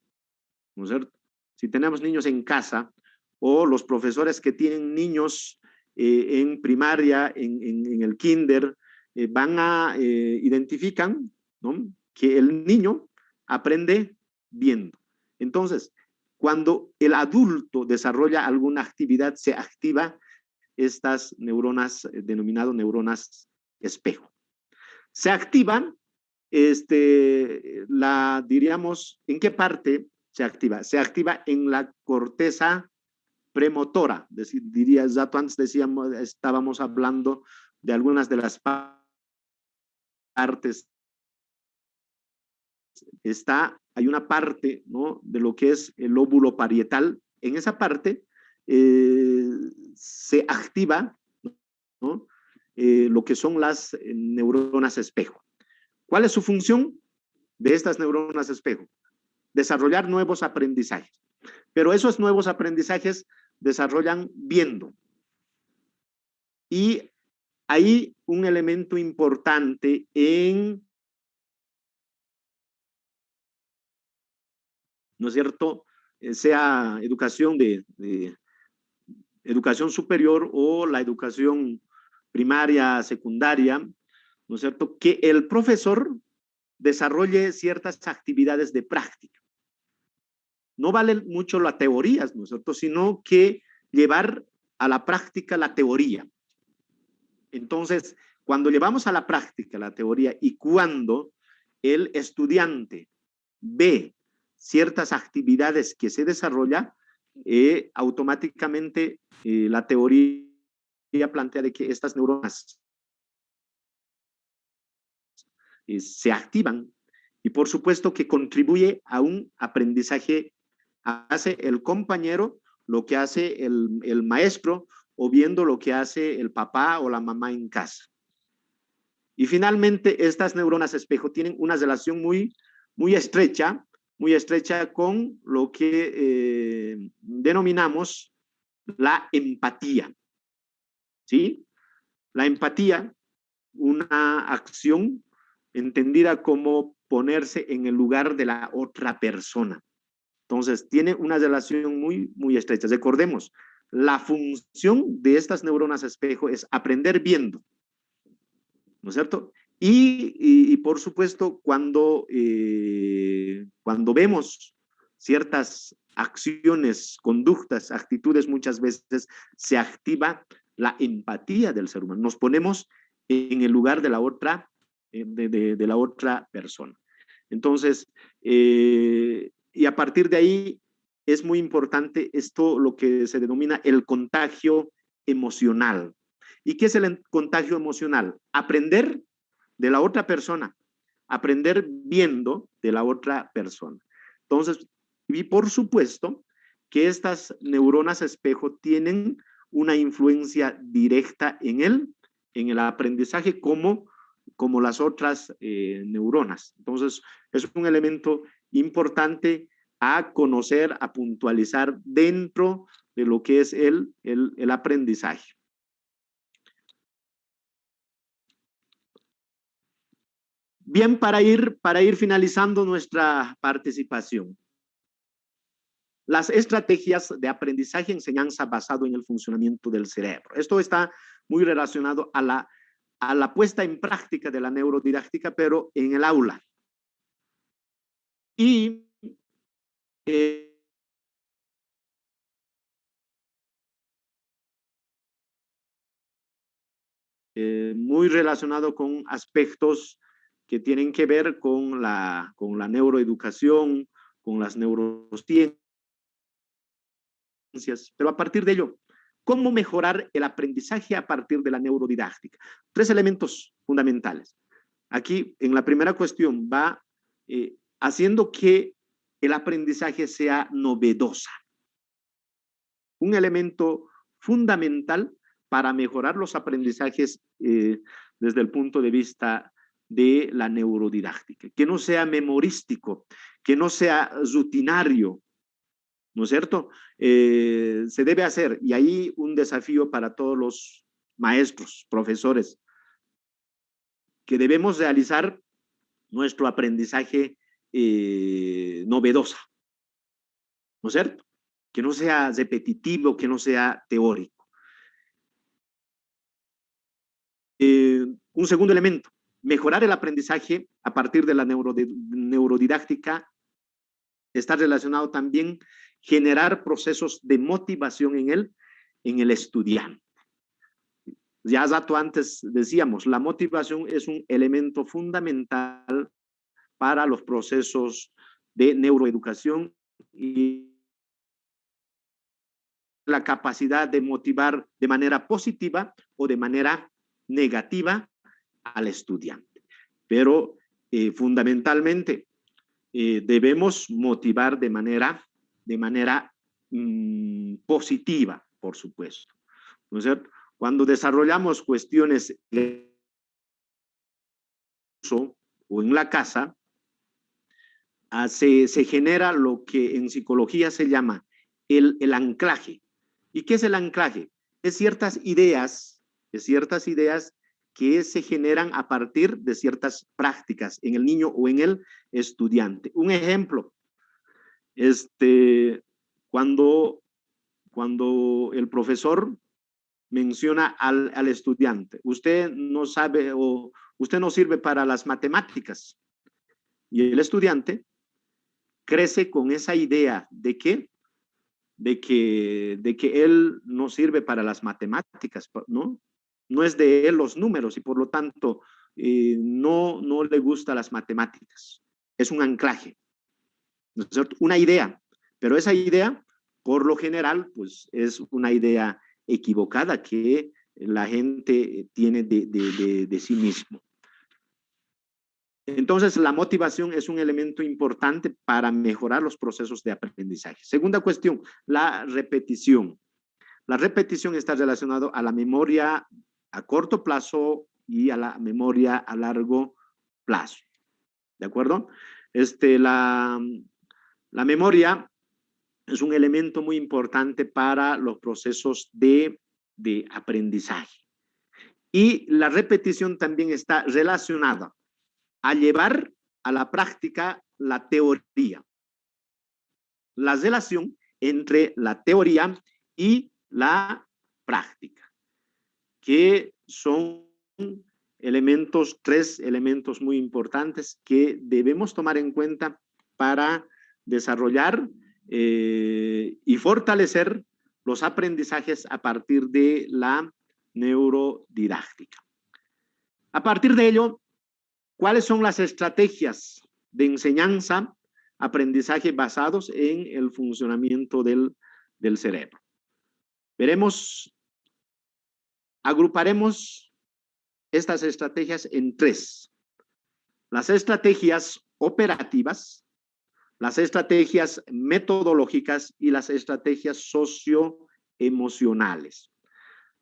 ¿no es cierto? Si tenemos niños en casa o los profesores que tienen niños en primaria, en el kinder, identifican, ¿no?, que el niño aprende viendo. Entonces, cuando el adulto desarrolla alguna actividad, se activa estas neuronas denominadas neuronas espejo. Se activan, diríamos, ¿en qué parte se activa? Se activa en la corteza premotora, diría, ya antes estábamos hablando de algunas de las partes. Hay una parte, ¿no?, de lo que es el lóbulo parietal. En esa parte se activa, ¿no?, lo que son las neuronas espejo. ¿Cuál es su función de estas neuronas espejo? Desarrollar nuevos aprendizajes. Pero esos nuevos aprendizajes desarrollan viendo. Y hay un elemento importante ¿no es cierto?, sea educación educación superior o la educación primaria, secundaria, ¿no es cierto?, que el profesor desarrolle ciertas actividades de práctica. No vale mucho la teoría, ¿no es cierto?, sino que llevar a la práctica la teoría. Entonces, cuando llevamos a la práctica la teoría y cuando el estudiante ve ciertas actividades que se desarrolla, automáticamente la teoría plantea de que estas neuronas se activan y por supuesto que contribuye a un aprendizaje. Hace el compañero lo que hace el maestro o viendo lo que hace el papá o la mamá en casa. Y finalmente, estas neuronas espejo tienen una relación muy estrecha con lo que denominamos la empatía. ¿Sí? La empatía, una acción entendida como ponerse en el lugar de la otra persona. Entonces, tiene una relación muy estrecha. Recordemos, la función de estas neuronas espejo es aprender viendo, ¿no es cierto? Y por supuesto, cuando vemos ciertas acciones, conductas, actitudes, muchas veces se activa la empatía del ser humano. Nos ponemos en el lugar de la otra, de la otra persona. Entonces, y a partir de ahí es muy importante esto, lo que se denomina el contagio emocional. ¿Y qué es el contagio emocional? Aprender de la otra persona, aprender viendo de la otra persona. Entonces, y por supuesto que estas neuronas espejo tienen una influencia directa en el aprendizaje como las otras neuronas. Entonces, es un elemento importante a conocer, a puntualizar dentro de lo que es el aprendizaje. Bien, para ir finalizando nuestra participación. Las estrategias de aprendizaje y enseñanza basado en el funcionamiento del cerebro. Esto está muy relacionado a la puesta en práctica de la neurodidáctica, pero en el aula. Y muy relacionado con aspectos que tienen que ver con la neuroeducación, con las neurociencias, pero a partir de ello, ¿cómo mejorar el aprendizaje a partir de la neurodidáctica? 3 elementos fundamentales. Aquí, en la primera cuestión, va haciendo que el aprendizaje sea novedosa. Un elemento fundamental para mejorar los aprendizajes desde el punto de vista de la neurodidáctica. Que no sea memorístico, que no sea rutinario, ¿no es cierto? Se debe hacer, y ahí un desafío para todos los maestros, profesores, que debemos realizar nuestro aprendizaje novedoso, ¿no es cierto? Que no sea repetitivo, que no sea teórico. Un segundo elemento, mejorar el aprendizaje a partir de la neurodidáctica está relacionado también generar procesos de motivación en el estudiante. Ya rato antes decíamos, la motivación es un elemento fundamental para los procesos de neuroeducación y la capacidad de motivar de manera positiva o de manera negativa al estudiante. Pero fundamentalmente debemos motivar de manera positiva, por supuesto. ¿No es cierto? Cuando desarrollamos cuestiones o en la casa, se genera lo que en psicología se llama el anclaje. ¿Y qué es el anclaje? Es ciertas ideas que se generan a partir de ciertas prácticas en el niño o en el estudiante. Un ejemplo, cuando el profesor menciona al estudiante, usted no sabe o usted no sirve para las matemáticas, y el estudiante crece con esa idea de que él no sirve para las matemáticas, ¿no? No es de él los números y por lo tanto no le gusta las matemáticas. Es un anclaje, ¿no es cierto? Una idea, pero esa idea, por lo general, pues es una idea equivocada que la gente tiene de sí mismo. Entonces, la motivación es un elemento importante para mejorar los procesos de aprendizaje. Segunda cuestión, la repetición. La repetición está relacionada a la memoria a corto plazo y a la memoria a largo plazo. ¿De acuerdo? La memoria es un elemento muy importante para los procesos de aprendizaje. Y la repetición también está relacionada a llevar a la práctica la teoría. La relación entre la teoría y la práctica, que son tres elementos muy importantes que debemos tomar en cuenta para desarrollar y fortalecer los aprendizajes a partir de la neurodidáctica. A partir de ello, ¿cuáles son las estrategias de enseñanza, aprendizaje basados en el funcionamiento del cerebro? Veremos, agruparemos estas estrategias en tres: las estrategias operativas, las estrategias metodológicas y las estrategias socioemocionales.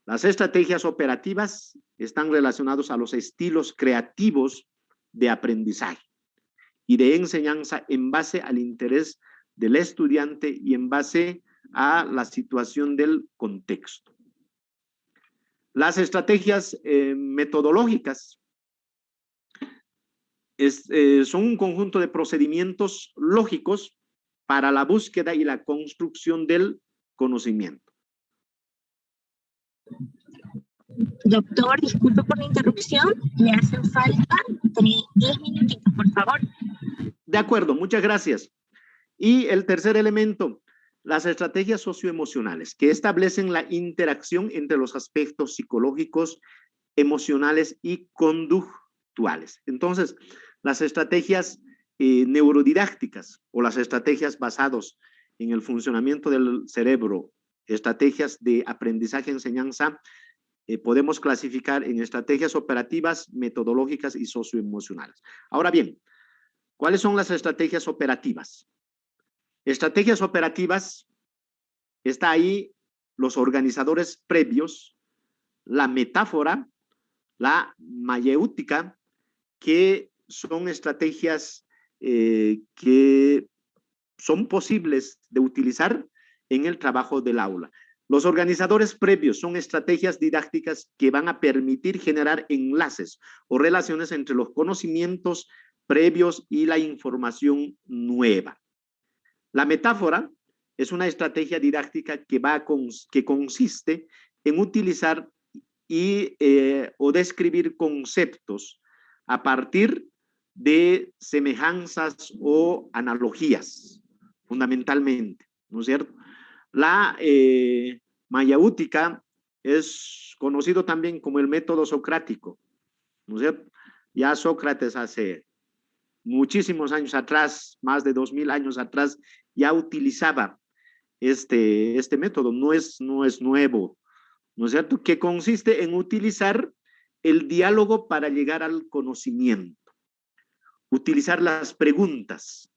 Las estrategias operativas están relacionadas a los estilos creativos de aprendizaje y de enseñanza en base al interés del estudiante y en base a la situación del contexto. Las estrategias metodológicas son un conjunto de procedimientos lógicos para la búsqueda y la construcción del conocimiento. Doctor, disculpe por la interrupción, le hacen falta 10 minutitos, por favor. De acuerdo, muchas gracias. Y el tercer elemento, las estrategias socioemocionales, que establecen la interacción entre los aspectos psicológicos, emocionales y conductuales. Entonces, las estrategias neurodidácticas o las estrategias basadas en el funcionamiento del cerebro, estrategias de aprendizaje-enseñanza, podemos clasificar en estrategias operativas, metodológicas y socioemocionales. Ahora bien, ¿cuáles son las estrategias operativas? Estrategias operativas, está ahí los organizadores previos, la metáfora, la mayéutica, que son estrategias que son posibles de utilizar en el trabajo del aula. Los organizadores previos son estrategias didácticas que van a permitir generar enlaces o relaciones entre los conocimientos previos y la información nueva. La metáfora es una estrategia didáctica que consiste en utilizar o describir conceptos a partir de semejanzas o analogías, fundamentalmente, ¿no es cierto? La mayéutica es conocido también como el método socrático, ¿no es cierto? Ya Sócrates hace muchísimos años atrás, más de 2000 años atrás, ya utilizaba este método, no es nuevo, ¿no es cierto? Que consiste en utilizar el diálogo para llegar al conocimiento, utilizar las preguntas,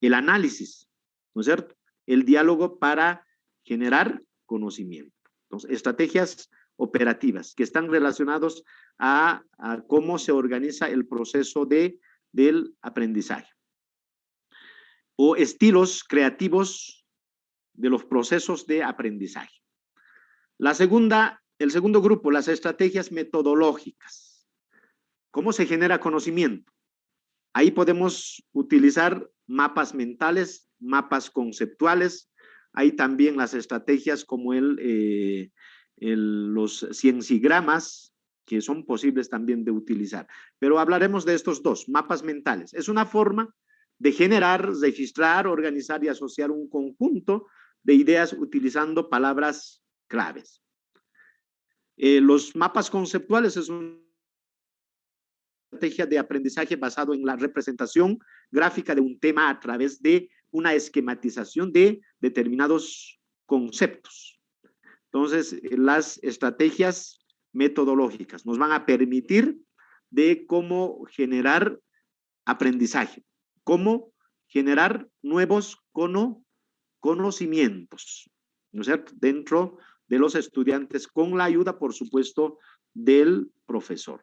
el análisis, ¿no es cierto? El diálogo para generar conocimiento. Entonces, estrategias operativas que están relacionados a cómo se organiza el proceso del aprendizaje. O estilos creativos de los procesos de aprendizaje. El segundo grupo, las estrategias metodológicas. ¿Cómo se genera conocimiento? Ahí podemos utilizar mapas mentales, mapas conceptuales. Hay también las estrategias como los ciencigramas, que son posibles también de utilizar. Pero hablaremos de estos dos, mapas mentales. Es una forma de generar, registrar, organizar y asociar un conjunto de ideas utilizando palabras claves. Los mapas conceptuales es una estrategia de aprendizaje basado en la representación gráfica de un tema a través de una esquematización de determinados conceptos. Entonces, las estrategias metodológicas nos van a permitir de cómo generar aprendizaje, cómo generar nuevos conocimientos, ¿no es cierto? Dentro de los estudiantes, con la ayuda, por supuesto, del profesor.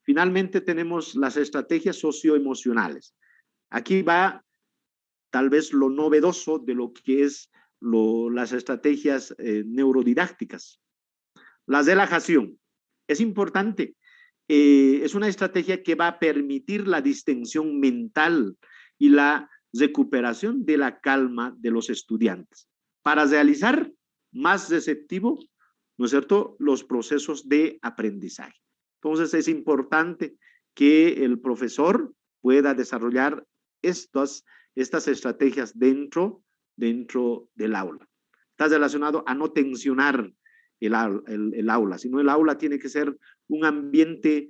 Finalmente tenemos las estrategias socioemocionales. Aquí va tal vez lo novedoso de lo que es las estrategias neurodidácticas. La relajación es importante. Es una estrategia que va a permitir la distensión mental y la recuperación de la calma de los estudiantes para realizar más receptivo, ¿no es cierto?, los procesos de aprendizaje. Entonces es importante que el profesor pueda desarrollar estas estrategias dentro del aula. Está relacionado a no tensionar el aula, sino el aula tiene que ser un ambiente,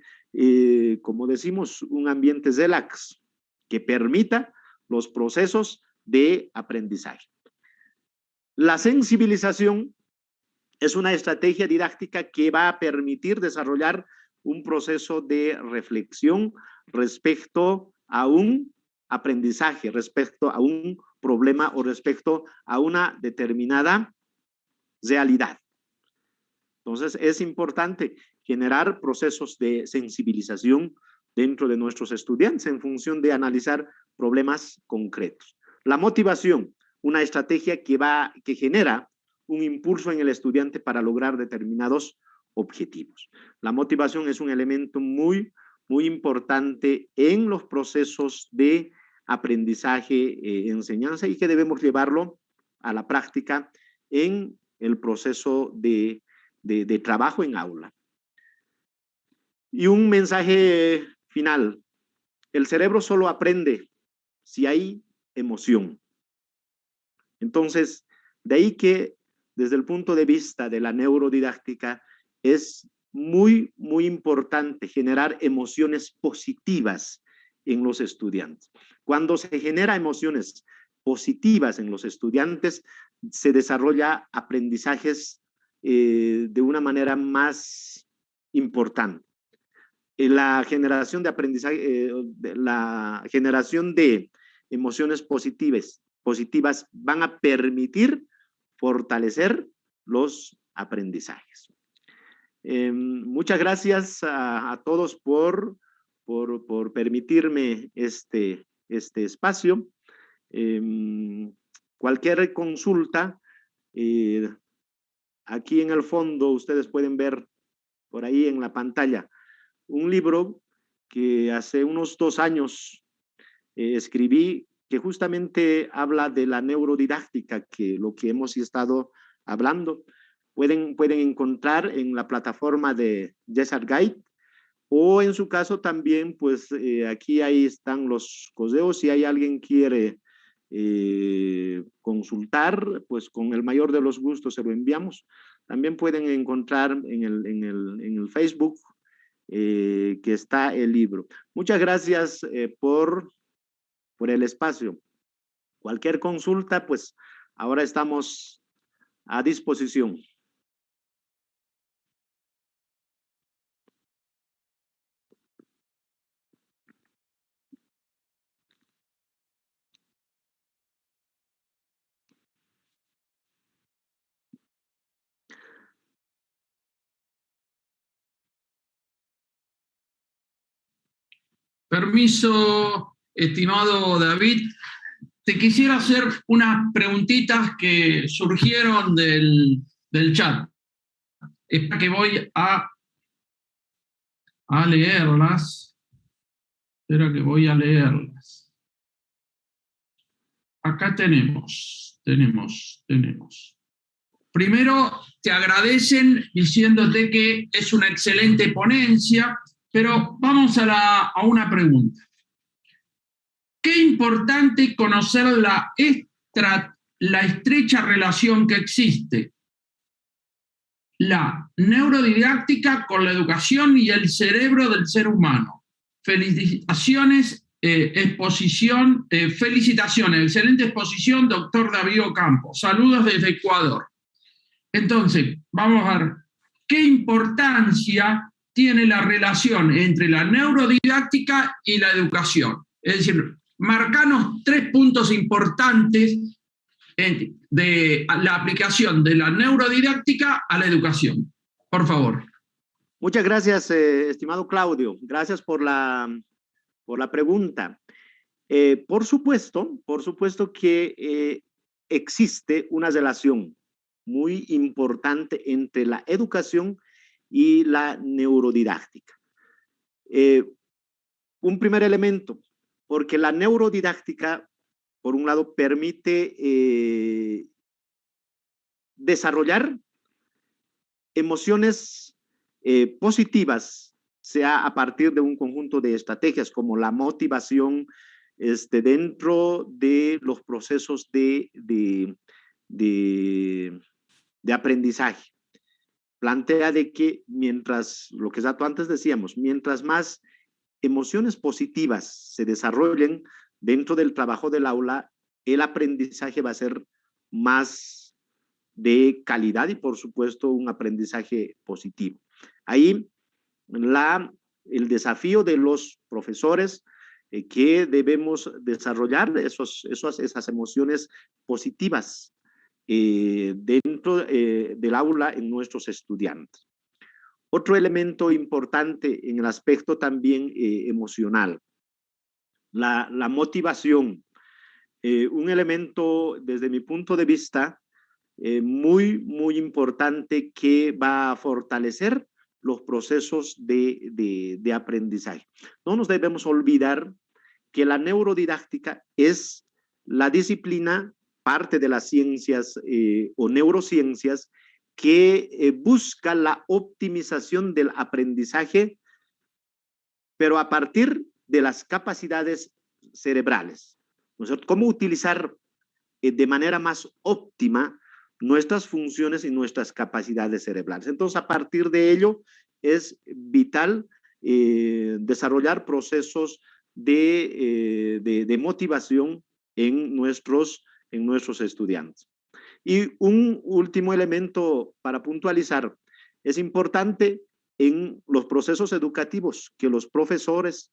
como decimos, un ambiente relax, que permita los procesos de aprendizaje. La sensibilización es una estrategia didáctica que va a permitir desarrollar un proceso de reflexión respecto a un aprendizaje, respecto a un problema o respecto a una determinada realidad. Entonces, es importante generar procesos de sensibilización dentro de nuestros estudiantes en función de analizar problemas concretos. La motivación, una estrategia que genera un impulso en el estudiante para lograr determinados objetivos. La motivación es un elemento muy importante en los procesos de aprendizaje, enseñanza, y que debemos llevarlo a la práctica en el proceso de trabajo en aula. Y un mensaje final: el cerebro solo aprende si hay emoción. Entonces, de ahí que desde el punto de vista de la neurodidáctica es muy importante generar emociones positivas en los estudiantes. Cuando se genera emociones positivas en los estudiantes, se desarrolla aprendizajes de una manera más importante. La generación de aprendizaje, la generación de emociones positivas van a permitir fortalecer los aprendizajes. Muchas gracias a todos por permitirme este espacio. Cualquier consulta, aquí en el fondo ustedes pueden ver por ahí en la pantalla un libro que hace unos 2 años escribí, que justamente habla de la neurodidáctica, que lo que hemos estado hablando. Pueden encontrar en la plataforma de YesArtGuide, o en su caso también, pues aquí ahí están los correos. Si hay alguien quiere consultar, pues con el mayor de los gustos se lo enviamos. También pueden encontrar en el Facebook que está el libro. Muchas gracias por el espacio. Cualquier consulta, pues ahora estamos a disposición. Permiso, estimado David. Te quisiera hacer unas preguntitas que surgieron del chat. Espera que voy a leerlas. Espera que voy a leerlas. Acá tenemos. Primero, te agradecen diciéndote que es una excelente ponencia, pero vamos a una pregunta. Qué importante conocer la estrecha relación que existe la neurodidáctica con la educación y el cerebro del ser humano. Felicitaciones, excelente exposición, doctor David Ocampo. Saludos desde Ecuador. Entonces, vamos a ver, ¿qué importancia tiene la relación entre la neurodidáctica y la educación? Es decir, marcanos 3 puntos importantes de la aplicación de la neurodidáctica a la educación. Por favor. Muchas gracias, estimado Claudio. Gracias por la pregunta. Por supuesto que existe una relación muy importante entre la educación y la neurodidáctica. Un primer elemento, porque la neurodidáctica, por un lado, permite desarrollar emociones positivas, sea a partir de un conjunto de estrategias como la motivación dentro de los procesos de aprendizaje. Plantea de que mientras, lo que antes decíamos, mientras más emociones positivas se desarrollen dentro del trabajo del aula, el aprendizaje va a ser más de calidad y, por supuesto, un aprendizaje positivo. Ahí el desafío de los profesores que debemos desarrollar esas emociones positivas dentro del aula en nuestros estudiantes. Otro elemento importante en el aspecto también emocional, la motivación. Un elemento, desde mi punto de vista, muy importante que va a fortalecer los procesos de aprendizaje. No nos debemos olvidar que la neurodidáctica es la disciplina, parte de las ciencias o neurociencias, que busca la optimización del aprendizaje, pero a partir de las capacidades cerebrales. ¿No es cierto? ¿Cómo utilizar de manera más óptima nuestras funciones y nuestras capacidades cerebrales? Entonces, a partir de ello, es vital desarrollar procesos de motivación en nuestros estudiantes. Y un último elemento para puntualizar, es importante en los procesos educativos que los profesores,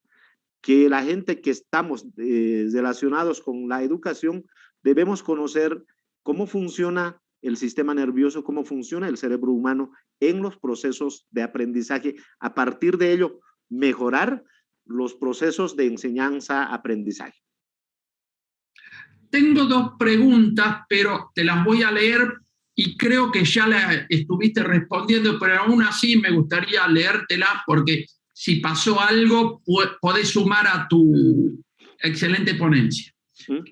que la gente que estamos relacionados con la educación, debemos conocer cómo funciona el sistema nervioso, cómo funciona el cerebro humano en los procesos de aprendizaje. A partir de ello, mejorar los procesos de enseñanza-aprendizaje. Tengo dos preguntas, pero te las voy a leer y creo que ya las estuviste respondiendo, pero aún así me gustaría leértelas porque si pasó algo, podés sumar a tu excelente ponencia.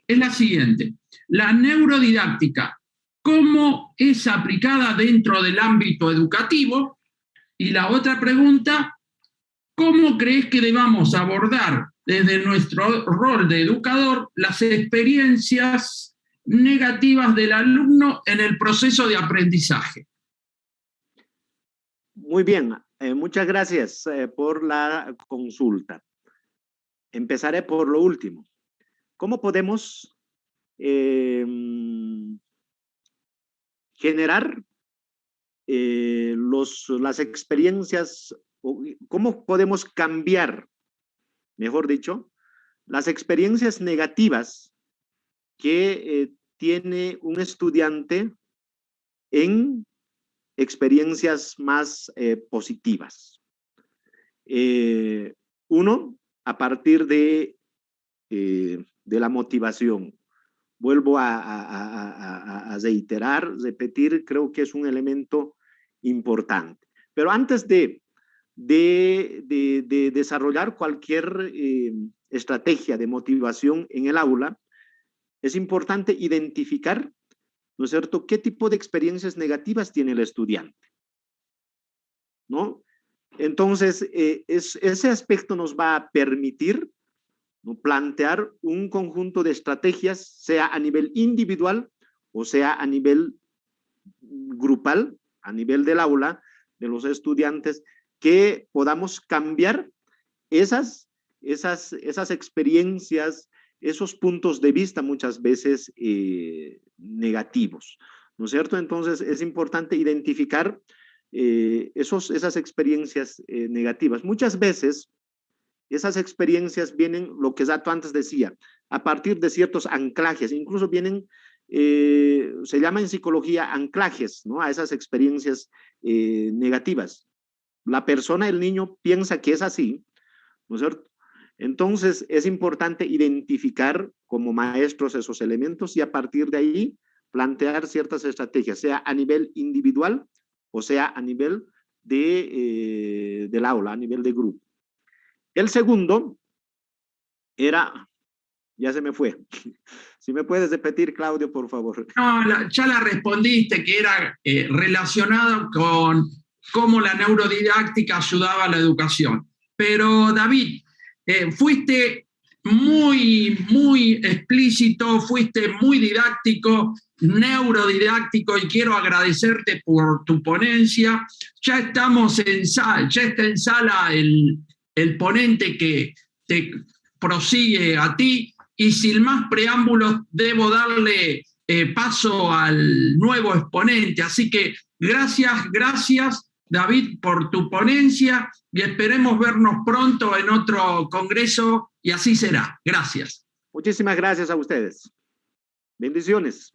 Es la siguiente: la neurodidáctica, ¿cómo es aplicada dentro del ámbito educativo? Y la otra pregunta, ¿cómo crees que debamos abordar desde nuestro rol de educador las experiencias negativas del alumno en el proceso de aprendizaje? Muy bien, muchas gracias por la consulta. Empezaré por lo último. ¿Cómo podemos generar las experiencias, cómo podemos cambiar, mejor dicho, las experiencias negativas que tiene un estudiante en experiencias más positivas? Uno, a partir de la motivación. Vuelvo a repetir, creo que es un elemento importante. Pero antes de desarrollar cualquier estrategia de motivación en el aula, es importante identificar, ¿no es cierto?, qué tipo de experiencias negativas tiene el estudiante, ¿no? Entonces, ese aspecto nos va a permitir, ¿no?, plantear un conjunto de estrategias, sea a nivel individual o sea a nivel grupal, a nivel del aula, de los estudiantes, que podamos cambiar esas experiencias, esos puntos de vista muchas veces negativos, ¿no es cierto? Entonces es importante identificar esas experiencias negativas. Muchas veces esas experiencias vienen, lo que Zato antes decía, a partir de ciertos anclajes, incluso vienen, se llama en psicología anclajes, ¿no?, a esas experiencias negativas. La persona, el niño, piensa que es así, ¿no es cierto? Entonces es importante identificar como maestros esos elementos y a partir de ahí plantear ciertas estrategias, sea a nivel individual o sea a nivel del aula, a nivel de grupo. El segundo era, ya se me fue. Si me puedes repetir, Claudio, por favor. No, ya la respondiste, que era relacionado con cómo la neurodidáctica ayudaba a la educación. Pero David, fuiste muy explícito, fuiste muy didáctico, neurodidáctico, y quiero agradecerte por tu ponencia. Ya está en sala el ponente que te prosigue a ti, y sin más preámbulos debo darle paso al nuevo exponente. Así que gracias David por tu ponencia, y esperemos vernos pronto en otro congreso, y así será. Gracias. Muchísimas gracias a ustedes. Bendiciones.